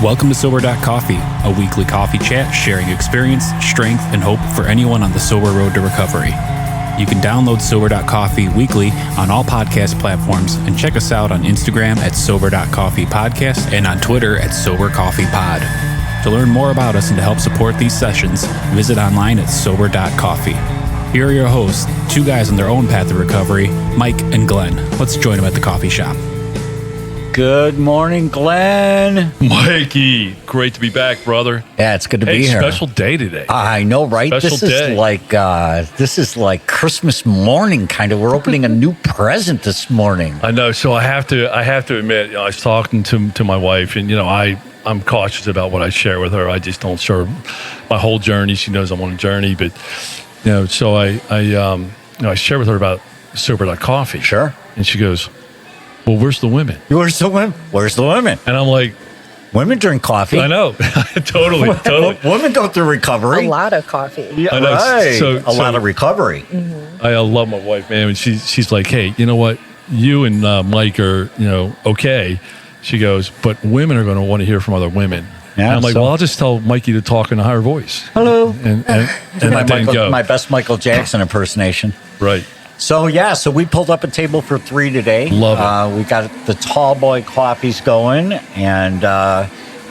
Welcome to Sober.Coffee, a weekly coffee chat sharing experience, strength, and hope for anyone on the sober road to recovery. You can download Sober.Coffee weekly on all podcast platforms and check us out on Instagram at Sober.Coffee Podcast and on Twitter at Sober.Coffee Pod. To learn more about us and to help support these sessions, visit online at Sober.Coffee. Here are your hosts, two guys on their own path to recovery, Mike and Glenn. Let's join them at the coffee shop. Good morning, Glenn. Mikey, great to be back, brother. Yeah, it's good to be here. Special day today. I know, right? Special day. This is like Christmas morning, kind of. We're opening a new present this morning. I know. So I have to admit, I was talking to my wife, and I'm cautious about what I share with her. I just don't share my whole journey. She knows I'm on a journey, but so I share with her about Sober.Coffee. Sure. And she goes, "Well, where's the women?" Where's the women? Where's the women? And I'm like, women drink coffee. I know. Totally. Women go through recovery. A lot of coffee. Yeah, I know. right. So, a lot of recovery. Mm-hmm. I love my wife, man. And she's like, "Hey, you know what? You and Mike are, okay." She goes, "But women are going to want to hear from other women." Yeah, and I'm like, "Well, I'll just tell Mikey to talk in a higher voice." Hello. And I didn't go. My best Michael Jackson impersonation. Right. So we pulled up a table for 3 today. Love it. We got the tall boy coffees going, and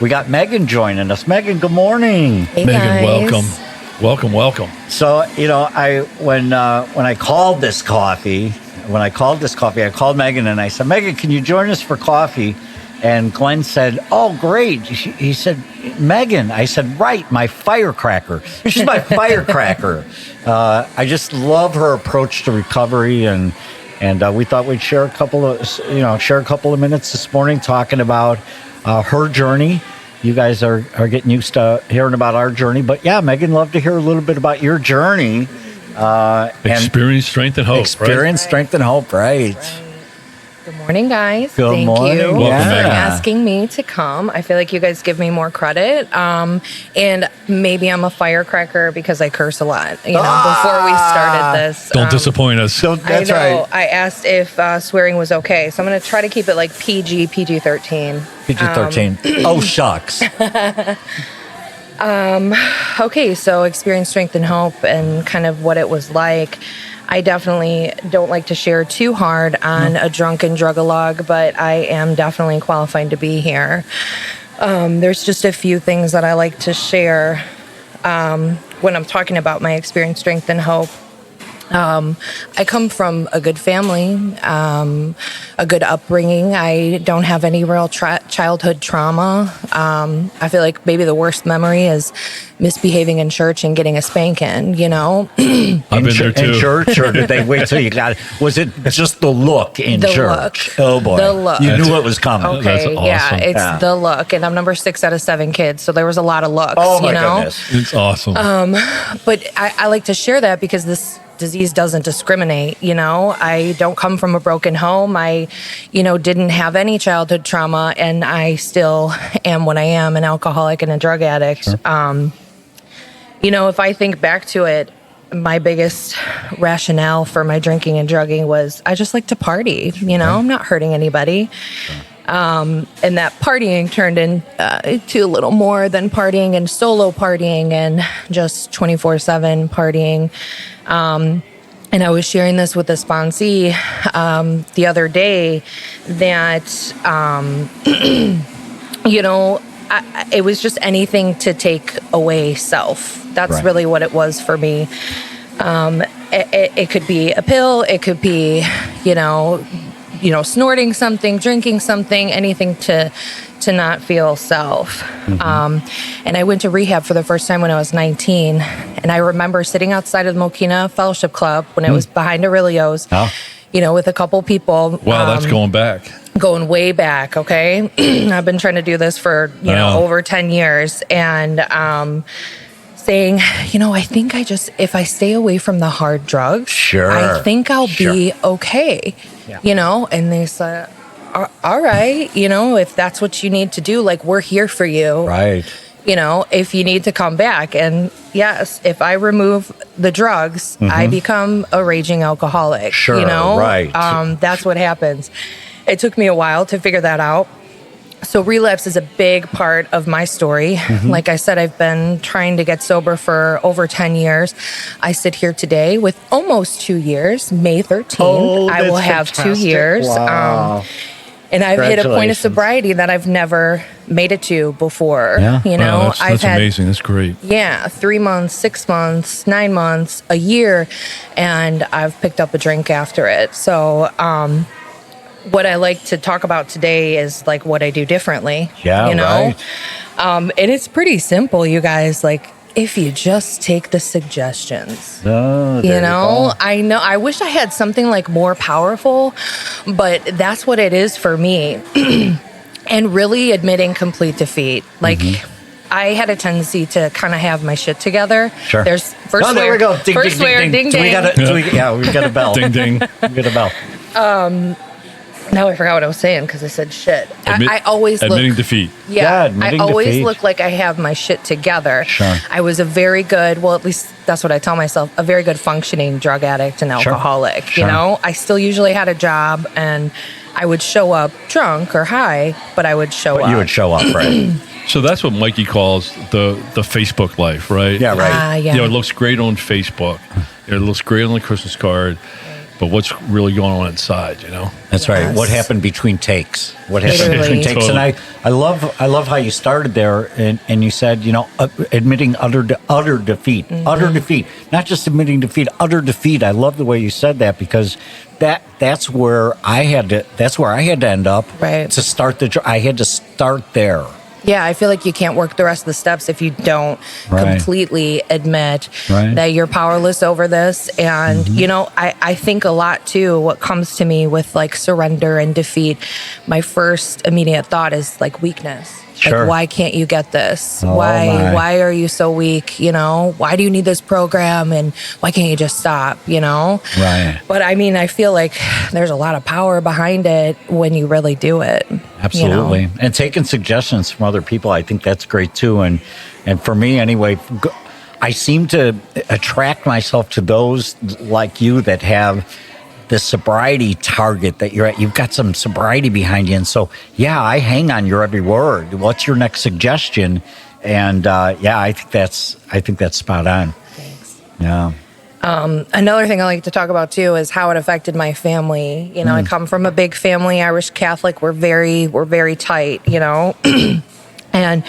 we got Megan joining us. Megan, good morning. Hey, Megan, guys. welcome. So when I called this coffee, I called Megan and I said, "Megan, can you join us for coffee?" And Glenn said, "Oh, great." He said, "Megan." I said, "Right, my firecracker. She's my firecracker." I just love her approach to recovery, and we thought we'd share a couple of minutes this morning talking about her journey. You guys are getting used to hearing about our journey, but yeah, Megan, love to hear a little bit about your journey. Experience, strength, and hope. Experience, strength, and hope. Right. Good morning, guys. Good morning. Thank you Welcome, for Megan. asking me to come. I feel like you guys give me more credit. And maybe I'm a firecracker because I curse a lot. Before we started this. Don't disappoint us. That's I know. right. I asked if swearing was okay. So I'm going to try to keep it like PG-13. PG-13. Oh, shucks. Okay, so experience, strength, and hope and kind of what it was like. I definitely don't like to share too hard on a drunken drug-a-log, but I am definitely qualified to be here. There's just a few things that I like to share when I'm talking about my experience, strength, and hope. I come from a good family, a good upbringing. I don't have any real childhood trauma. I feel like maybe the worst memory is misbehaving in church and getting a spanking, I've been there too. In church, or did they wait till you got it? Was it just the look in church? Look. Oh, boy. The look. You knew it was coming. Okay, That's awesome. yeah, it's Yeah. the look. And I'm number 6 out of 7 kids, so there was a lot of looks, Oh, my goodness. It's awesome. But I like to share that because this disease doesn't discriminate. I don't come from a broken home. I, didn't have any childhood trauma, and I still am what I am, an alcoholic and a drug addict. Sure. If I think back to it, my biggest rationale for my drinking and drugging was I just like to party. I'm not hurting anybody. And that partying turned into a little more than partying and solo partying and just 24/7 partying. And I was sharing this with the sponsee the other day that, it was just anything to take away self. That's Right. really what it was for me. It could be a pill. It could be, snorting something, drinking something, anything to not feel self. Mm-hmm. And I went to rehab for the first time when I was 19. And I remember sitting outside of the Mokina Fellowship Club when it was behind Aurelio's, with a couple people. Wow, that's going back. Going way back, okay? I've been trying to do this for, over 10 years. And saying, I think if I stay away from the hard drugs, Sure. I think I'll be okay. Yeah. And they said, all right, if that's what you need to do, like, we're here for you. Right. If you need to come back. And yes, if I remove the drugs, I become a raging alcoholic. Sure, right. That's what happens. It took me a while to figure that out. So relapse is a big part of my story. Like I said, I've been trying to get sober for over 10 years. I sit here today with almost 2 years. May 13th, I will have 2 years. Wow. And I've hit a point of Congratulations. sobriety that I've never made it to before. Yeah. You know, Wow, that's I've had amazing. That's great. 3 months, 6 months, 9 months, a year, and I've picked up a drink after it. So, what I like to talk about today is like what I do differently. Yeah, you know, right. and it's pretty simple, you guys. Like if you just take the suggestions. Oh, there You know, go. I know. I wish I had something like more powerful, but that's what it is for me. And really admitting complete defeat. Like, I had a tendency to kind of have my shit together. Sure. There's first Oh, there swear. we go. Ding, First ding, swear, ding, ding, ding. ding. We got a bell. Ding, ding. We got a bell. Now I forgot what I was saying because I said shit. I always admitting look. defeat. Yeah, I admitting always defeat. look like I have my shit together. Sure. I was a very good, well, at least that's what I tell myself, a very good functioning drug addict and alcoholic. Sure. You know, I still usually had a job and I would show up drunk or high, but I would show up. You would show up, right? So that's what Mikey calls the Facebook life, right? Yeah, right. Yeah. You know, it looks great on Facebook. It looks great on the Christmas card. But what's really going on inside, you know? That's right. Yes. What happened between takes? What happened Literally. between takes? And I love how you started there, and you said, you know, admitting utter defeat, utter defeat, not just admitting defeat, utter defeat. I love the way you said that because that's where I had to end up. Right. To start I had to start there. Yeah, I feel like you can't work the rest of the steps if you don't Right. completely admit Right. that you're powerless over this. And, you know, I think a lot too, what comes to me with like surrender and defeat, my first immediate thought is like weakness. Sure. Like, why can't you get this? Oh, my. Why are you so weak? You know, why do you need this program? And why can't you just stop? You know? Right. But I mean, I feel like there's a lot of power behind it when you really do it. Absolutely. You know? And taking suggestions from other people, I think that's great too. And for me anyway, I seem to attract myself to those like you that have the sobriety target that you're at. You've got some sobriety behind you. And so, yeah, I hang on your every word. What's your next suggestion? And I think that's spot on. Thanks. Yeah. Another thing I like to talk about too is how it affected my family. You know, I come from a big family, Irish Catholic. We're very tight, you know. And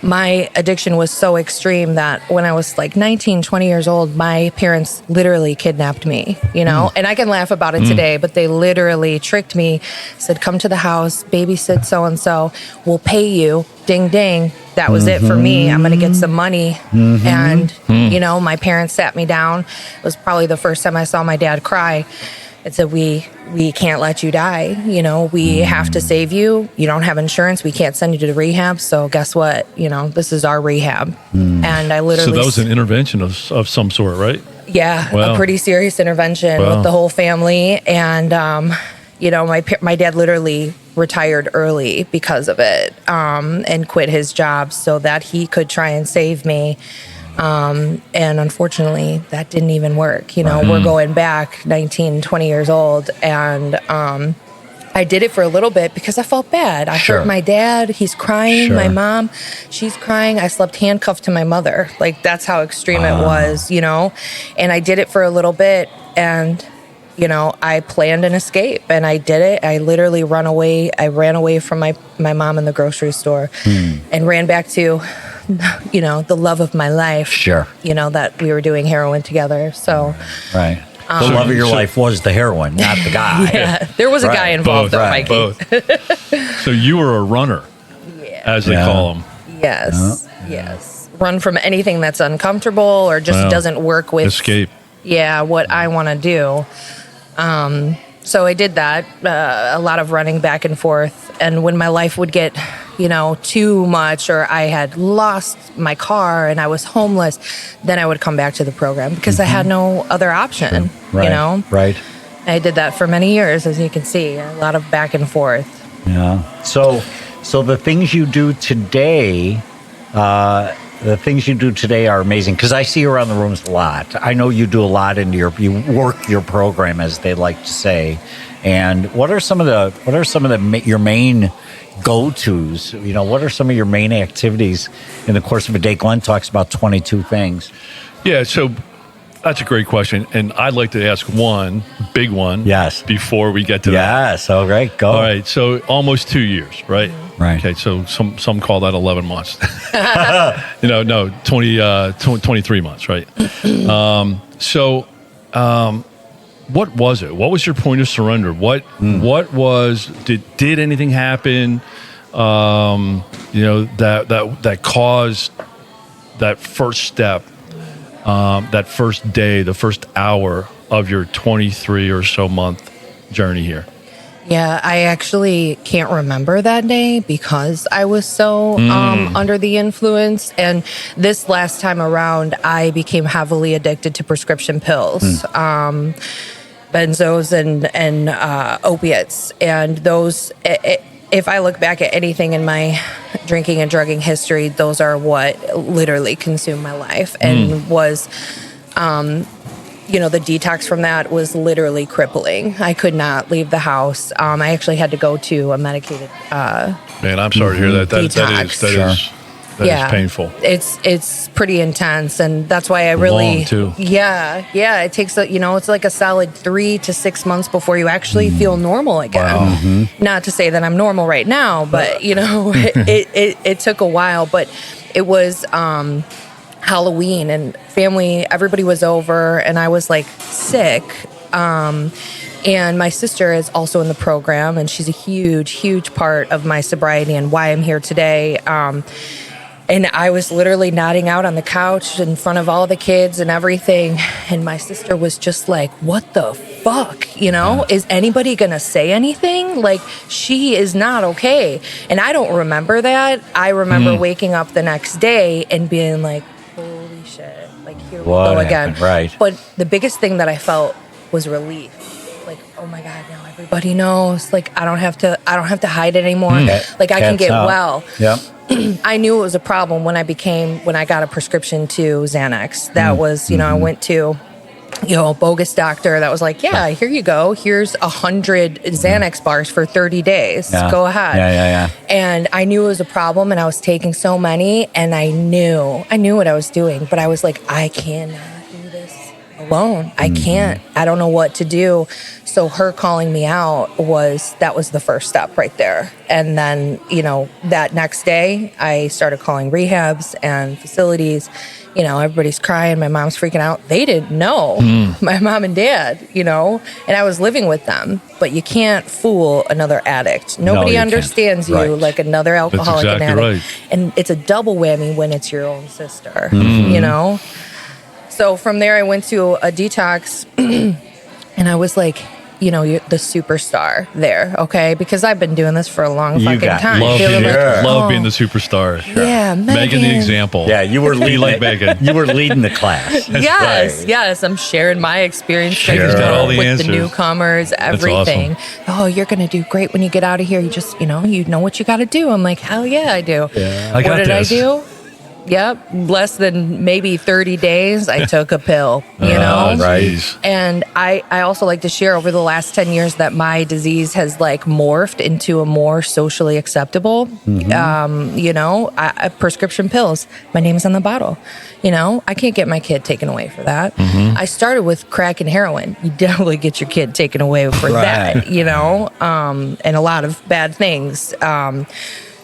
my addiction was so extreme that when I was like 19, 20 years old, my parents literally kidnapped me, you know, and I can laugh about it today, but they literally tricked me, said, come to the house, babysit so-and-so, we'll pay you, ding, ding. That was it for me. I'm going to get some money. And, you know, my parents sat me down. It was probably the first time I saw my dad cry. It said, we can't let you die. You know, we have to save you. You don't have insurance. We can't send you to the rehab. So guess what? You know, this is our rehab. And I literally... So that was an intervention of some sort, right? Yeah, Wow. a pretty serious intervention Wow. with the whole family. And, you know, my dad literally retired early because of it, and quit his job so that he could try and save me. And unfortunately, that didn't even work. You know, we're going back 19, 20 years old. And I did it for a little bit because I felt bad. I Sure. hurt my dad. He's crying. Sure. My mom, she's crying. I slept handcuffed to my mother. Like, that's how extreme it was, you know? And I did it for a little bit. And, you know, I planned an escape and I did it. I literally ran away from my mom in the grocery store and ran back to, you know, the love of my life. Sure. You know, that we were doing heroin together. So, Right. The love of your life was the heroin, not the guy. yeah, there was a guy Right. involved though, Right. Mikey. Both. So you were a runner, as they Yeah. call them. Yes, yes. Run from anything that's uncomfortable or just Wow. doesn't work with Escape. Yeah, what I want to do. So I did that, a lot of running back and forth. And when my life would get, you know, too much, or I had lost my car and I was homeless, then I would come back to the program because I had no other option. Right. You know, Right. I did that for many years, as you can see, a lot of back and forth. Yeah. So the things you do today, the things you do today are amazing because I see you around the rooms a lot. I know you do a lot in you work your program, as they like to say. And what are some of your main go-tos? What are some of your main activities in the course of a day? Glenn talks about 22 things. Yeah, so that's a great question. And I'd like to ask one big one before we get to that. Yes, all right, go. All right, so almost 2 years, right? Right. Okay, so some call that 11 months. 23 months, right? What was it? What was your point of surrender? What was did anything happen? That caused that first step, that first day, the first hour of your 23 or so month journey here. Yeah, I actually can't remember that day because I was so under the influence. And this last time around, I became heavily addicted to prescription pills, benzos and opiates. And those, if I look back at anything in my drinking and drugging history, those are what literally consumed my life and was... the detox from that was literally crippling. I could not leave the house. I actually had to go to a medicated Man, I'm sorry to hear that. That is painful. It's pretty intense, and that's why I really long too. Yeah. It takes it's like a solid 3 to 6 months before you actually feel normal again. Wow. Not to say that I'm normal right now, but it took a while. But it was Halloween and family, everybody was over and I was like sick. And my sister is also in the program and she's a huge part of my sobriety and why I'm here today. And I was literally nodding out on the couch in front of all the kids and everything. And my sister was just like, what the fuck? Is anybody going to say anything? Like, she is not okay. And I don't remember that. I remember waking up the next day and being like, holy shit, like here we go again. Right. But the biggest thing that I felt was relief. Like, oh my God, now everybody knows. Like, I don't have to hide it anymore. Like, I can get well. Yep. I knew it was a problem when I got a prescription to Xanax. That was, I went to, a bogus doctor that was like, yeah, here you go. Here's 100 Xanax bars for 30 days. Yeah. Go ahead. Yeah. And I knew it was a problem and I was taking so many and I knew what I was doing, but I was like, I cannot do this alone. I can't. I don't know what to do. So her calling me out was the first step right there. And then, that next day I started calling rehabs and facilities. Everybody's crying. My mom's freaking out. They didn't know, my mom and dad, and I was living with them. But you can't fool another addict. Nobody understands you like another alcoholic and addict. Right. And it's a double whammy when it's your own sister, So from there I went to a detox and I was like, you're the superstar there, okay? Because I've been doing this for a long fucking time. Love being the superstar. Sure. Yeah, Megan the example. Yeah, you were leading like Megan. You were leading the class. Yes. I'm sharing my experience She's got all the with answers. The newcomers, everything. Awesome. Oh, you're gonna do great when you get out of here. You just, you know what you got to do. I'm like, hell yeah, I do. Yeah. What did I do? Yep, less than maybe 30 days, I took a pill, Right. And I also like to share over the last 10 years that my disease has like morphed into a more socially acceptable, prescription pills. My name's on the bottle. I can't get my kid taken away for that. I started with crack and heroin. You definitely get your kid taken away for that, and a lot of bad things.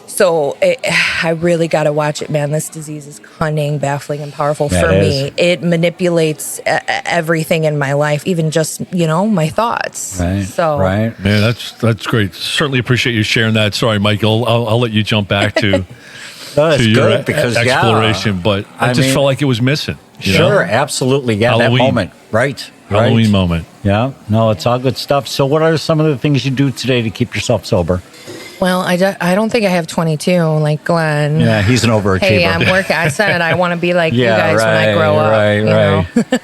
So I really got to watch it, man. This disease is cunning, baffling, and powerful for me. It manipulates everything in my life, even just, my thoughts. Right. So, Man, that's great. Certainly appreciate you sharing that. Sorry, Michael. I'll let you jump back to your exploration, but I just felt like it was missing. Sure, absolutely. Yeah, Halloween. that moment. Right. Halloween moment. Yeah. No, it's all good stuff. So what are some of the things you do today to keep yourself sober? Well, I don't think I have 22 like Glenn. Yeah, he's an overachiever. Hey, I'm working. I said I want to be like you guys when I grow up.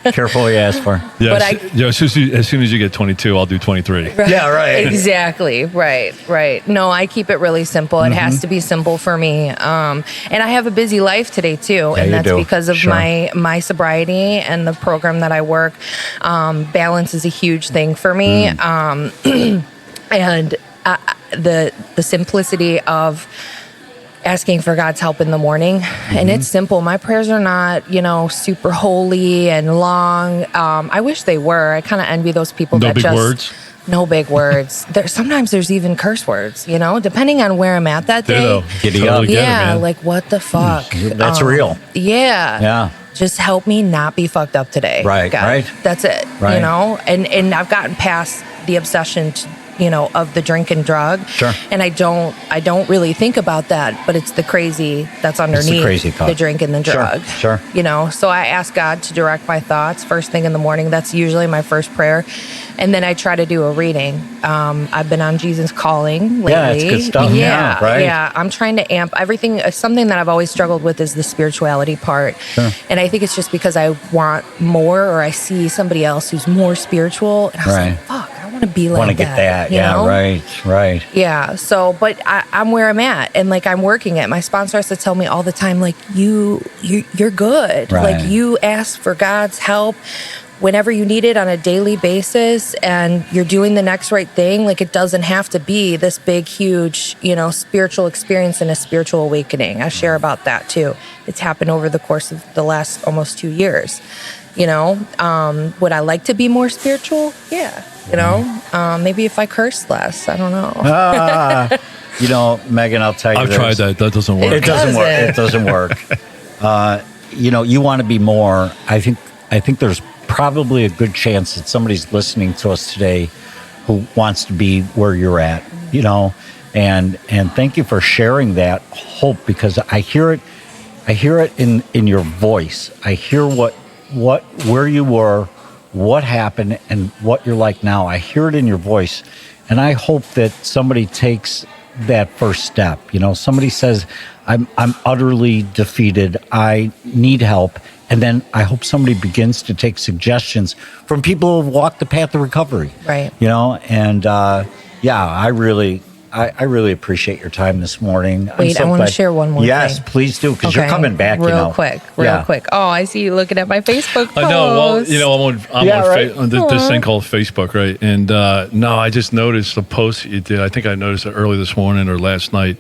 Right. Careful what you ask for. Yeah, But as soon as you get 22, I'll do 23. Right. Yeah, right. Exactly. Right. No, I keep it really simple. It has to be simple for me. And I have a busy life today too, and that's because of my sobriety and the program that I work. Balance is a huge thing for me, and the simplicity of asking for God's help in the morning. And it's simple. My prayers are not, super holy and long. I wish they were. I kind of envy those people No that big just... words? No big words. Sometimes there's even curse words, depending on where I'm at that day. Ditto. Giddy Totally up. get it, Yeah, man. like what the fuck? That's real. Yeah. Yeah. Just help me not be fucked up today. Right, God. right. That's it. Right. And I've gotten past the obsession of the drink and drug. Sure. And I don't really think about that, but it's the crazy that's underneath crazy the drink and the drug. Sure. So I ask God to direct my thoughts first thing in the morning. That's usually my first prayer. And then I try to do a reading. I've been on Jesus Calling lately. Yeah, it's good stuff. Yeah, right. Yeah. I'm trying to amp everything. Something that I've always struggled with is the spirituality part. Sure. And I think it's just because I want more, or I see somebody else who's more spiritual. And I was like, fuck, I want to be like that. Want to get that. you know? Right. Yeah. So, but I'm where I'm at, and like I'm working it. My sponsor has to tell me all the time, like you're good. Right. Like you ask for God's help whenever you need it on a daily basis, and you're doing the next right thing. Like it doesn't have to be this big, huge, spiritual experience and a spiritual awakening. I share about that too. It's happened over the course of the last almost 2 years. Would I like to be more spiritual? Yeah. Maybe if I curse less, I don't know. Megan, I'll tell you I've tried that. That doesn't work. It doesn't work. You want to be more. I think there's probably a good chance that somebody's listening to us today who wants to be where you're at, and thank you for sharing that hope, because I hear it in your voice. I hear where you were, what happened, and what you're like now. I hear it in your voice, and I hope that somebody takes that first step. Somebody says, I'm utterly defeated, I need help. And then I hope somebody begins to take suggestions from people who have walked the path of recovery. Right. I really appreciate your time this morning. Wait, I want to share one more thing. Yes, please do, because you're coming back, Real quick. Oh, I see you looking at my Facebook post. I know. Well, I'm on this thing called Facebook, right? And I just noticed the post you did. I think I noticed it early this morning or last night.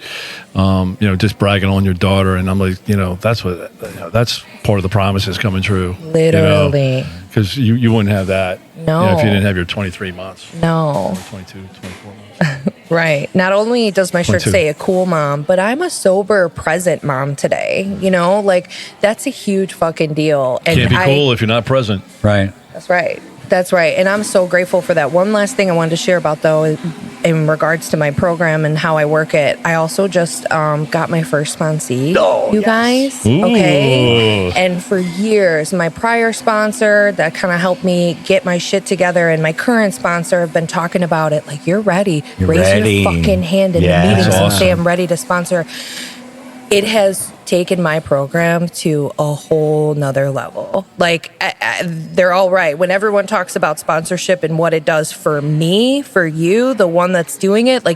Just bragging on your daughter, and I'm like, that's part of the promises coming true. Literally. Because you wouldn't have that. No. If you didn't have your 23 months. No. Or 22, 24 months. Right. Not only does my shirt say a cool mom, but I'm a sober, present mom today. That's a huge fucking deal. And can't be cool if you're not present. Right. That's right. And I'm so grateful for that. One last thing I wanted to share about, though, in regards to my program and how I work it. I also just got my first sponsee, guys. Ooh. Okay. And for years, my prior sponsor that kind of helped me get my shit together, and my current sponsor have been talking about it. Like, you're ready. Raise your fucking hand in the meetings and say, I'm ready to sponsor. It has taken my program to a whole nother level. Like, they're all right. When everyone talks about sponsorship and what it does for me, for you, the one that's doing it,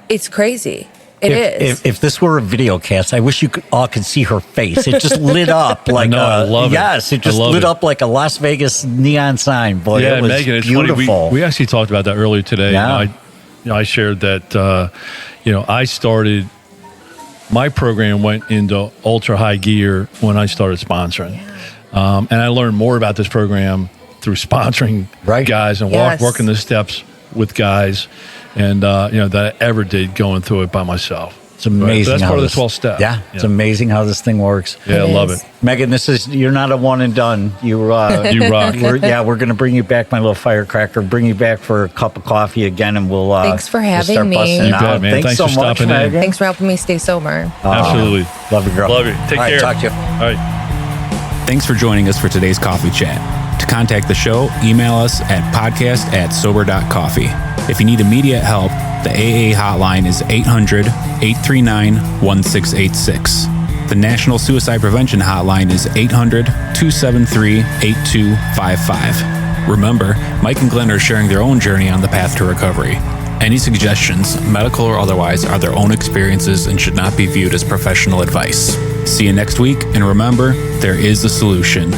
it's crazy. It is. If this were a video cast, I wish you all could see her face. It just lit up like I love it. Yes, it just lit up like a Las Vegas neon sign. Boy, yeah, it was Megan, it's beautiful. funny. We actually talked about that earlier today. Yeah. I shared that. I started. My program went into ultra high gear when I started sponsoring. And I learned more about this program through sponsoring guys and working the steps with guys that I ever did going through it by myself. It's amazing. That's part of the 12 step. Yeah, it's amazing how this thing works. Yeah, I love it. Megan, you're not a one and done. You rock. We're going to bring you back, my little firecracker. Bring you back for a cup of coffee again, and we'll. Thanks for having me. You bet, man. Thanks so for much, stopping Megan. in. Thanks for helping me stay sober. Absolutely. Love you, girl. Love you. Take care. Talk to you. All right. Thanks for joining us for today's coffee chat. To contact the show, email us at podcast@sober.coffee. If you need immediate help, the AA hotline is 800-839-1686. The National Suicide Prevention Hotline is 800-273-8255. Remember, Mike and Glenn are sharing their own journey on the path to recovery. Any suggestions, medical or otherwise, are their own experiences and should not be viewed as professional advice. See you next week, and remember, there is a solution.